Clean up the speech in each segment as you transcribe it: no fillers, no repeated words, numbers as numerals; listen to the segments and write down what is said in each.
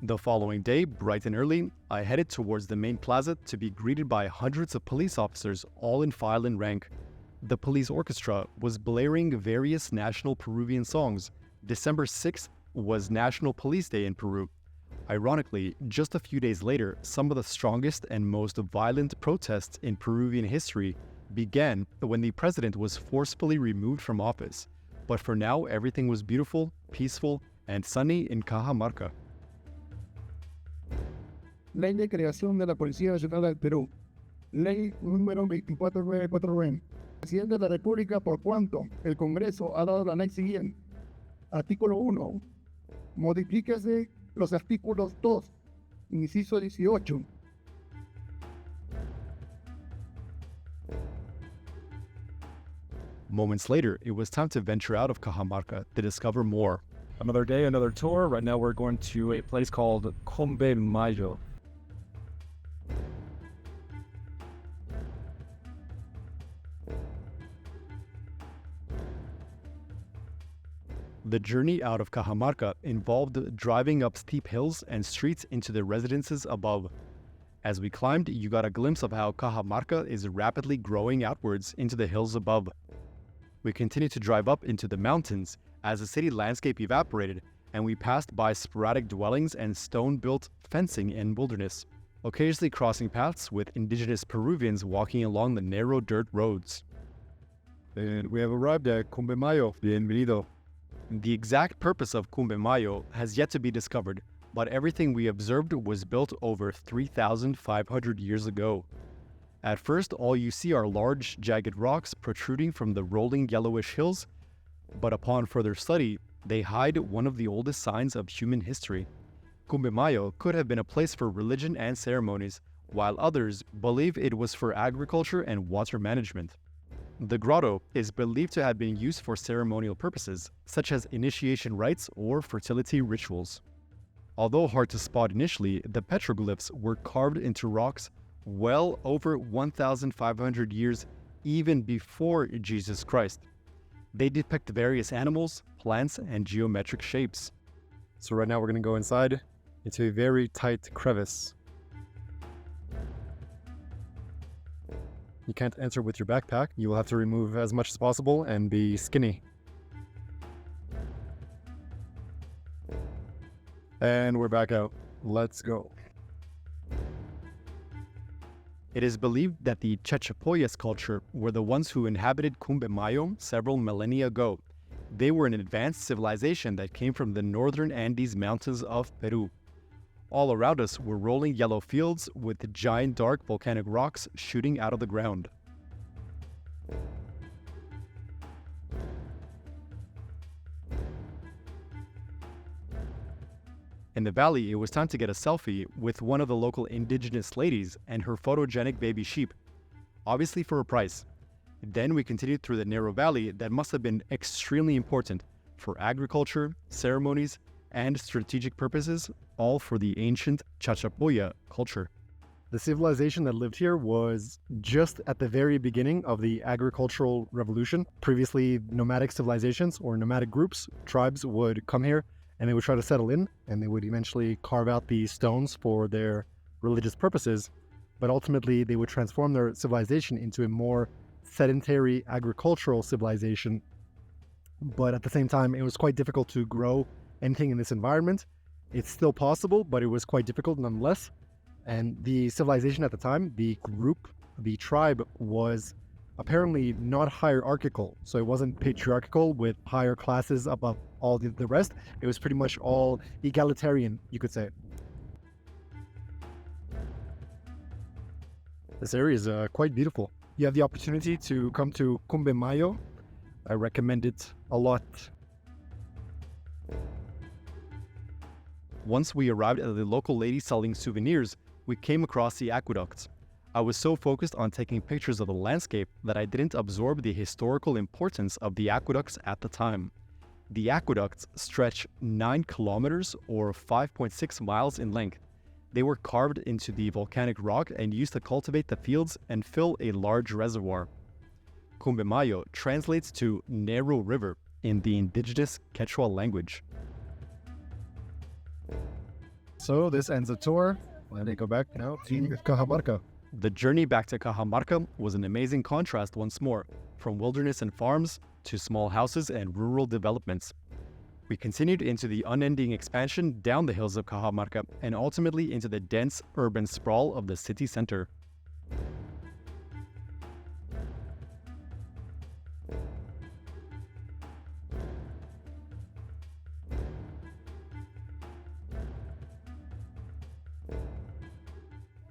The following day, bright and early, I headed towards the main plaza to be greeted by hundreds of police officers, all in file and rank. The police orchestra was blaring various national Peruvian songs. December 6th was National Police Day in Peru. Ironically, just a few days later, some of the strongest and most violent protests in Peruvian history began when the president was forcefully removed from office. But for now, everything was beautiful, peaceful, and sunny in Cajamarca. Ley de creación de la Policía Nacional del Perú. Ley número 24949. Presidente de la República, por cuanto el Congreso ha dado la ley siguiente. Artículo 1. Modifíquese los artículos 2, inciso 18. Moments later, it was time to venture out of Cajamarca to discover more. Another day, another tour. Right now we're going to a place called Combe Mayo. The journey out of Cajamarca involved driving up steep hills and streets into the residences above. As we climbed, you got a glimpse of how Cajamarca is rapidly growing outwards into the hills above. We continued to drive up into the mountains as the city landscape evaporated, and we passed by sporadic dwellings and stone-built fencing and wilderness, occasionally crossing paths with indigenous Peruvians walking along the narrow dirt roads. And we have arrived at Combe Mayo. Bienvenido. The exact purpose of Combe Mayo has yet to be discovered, but everything we observed was built over 3,500 years ago. At first, all you see are large, jagged rocks protruding from the rolling yellowish hills, but upon further study, they hide one of the oldest signs of human history. Combe Mayo could have been a place for religion and ceremonies, while others believe it was for agriculture and water management. The grotto is believed to have been used for ceremonial purposes, such as initiation rites or fertility rituals. Although hard to spot initially, the petroglyphs were carved into rocks well over 1,500 years even before Jesus Christ. They depict various animals, plants, and geometric shapes. So right now we're going to go inside into a very tight crevice. You can't enter with your backpack. You will have to remove as much as possible and be skinny. And we're back out. Let's go. It is believed that the Chachapoyas culture were the ones who inhabited Combe Mayo several millennia ago. They were an advanced civilization that came from the northern Andes mountains of Peru. All around us were rolling yellow fields with giant dark volcanic rocks shooting out of the ground. In the valley, it was time to get a selfie with one of the local indigenous ladies and her photogenic baby sheep, obviously for a price. Then we continued through the narrow valley that must have been extremely important for agriculture, ceremonies, and strategic purposes, all for the ancient Chachapoya culture. The civilization that lived here was just at the very beginning of the agricultural revolution. Previously, nomadic civilizations or nomadic groups, tribes would come here and they would try to settle in, and they would eventually carve out the stones for their religious purposes. But ultimately, they would transform their civilization into a more sedentary agricultural civilization. But at the same time, it was quite difficult to grow anything in this environment. It's still possible, but it was quite difficult nonetheless. And the civilization at the time, the group, the tribe, was apparently not hierarchical. So it wasn't patriarchal with higher classes above all the rest. It was pretty much all egalitarian, you could say. This area is quite beautiful. You have the opportunity to come to Combe Mayo. I recommend it a lot. Once we arrived at the local lady selling souvenirs, we came across the aqueducts. I was so focused on taking pictures of the landscape that I didn't absorb the historical importance of the aqueducts at the time. The aqueducts stretch 9 kilometers or 5.6 miles in length. They were carved into the volcanic rock and used to cultivate the fields and fill a large reservoir. Combe Mayo translates to narrow river in the indigenous Quechua language. So this ends the tour. Let me go back now to Cajamarca. The journey back to Cajamarca was an amazing contrast once more, from wilderness and farms to small houses and rural developments. We continued into the unending expansion down the hills of Cajamarca and ultimately into the dense urban sprawl of the city center.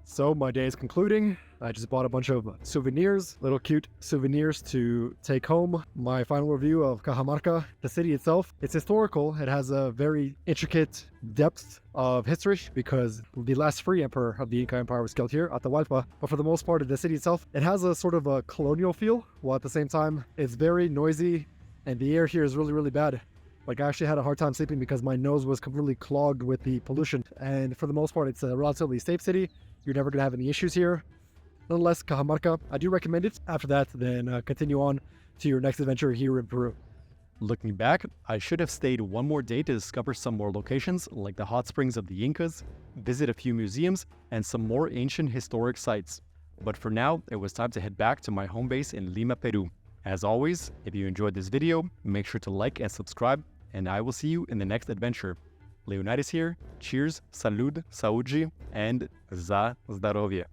So my day is concluding. I just bought a bunch of souvenirs, little cute souvenirs to take home. My final review of Cajamarca, the city itself, it's historical. It has a very intricate depth of history because the last free emperor of the Inca Empire was killed here, Atahualpa. But for the most part of the city itself, it has a sort of a colonial feel, while at the same time, it's very noisy and the air here is really, really bad. Like, I actually had a hard time sleeping because my nose was completely clogged with the pollution. And for the most part, it's a relatively safe city. You're never going to have any issues here. Nonetheless, Cajamarca, I do recommend it. After that, then continue on to your next adventure here in Peru. Looking back, I should have stayed one more day to discover some more locations like the hot springs of the Incas, visit a few museums, and some more ancient historic sites. But for now, it was time to head back to my home base in Lima, Peru. As always, if you enjoyed this video, make sure to like and subscribe, and I will see you in the next adventure. Leonidas here. Cheers, salud, saúde, and za zdarowie.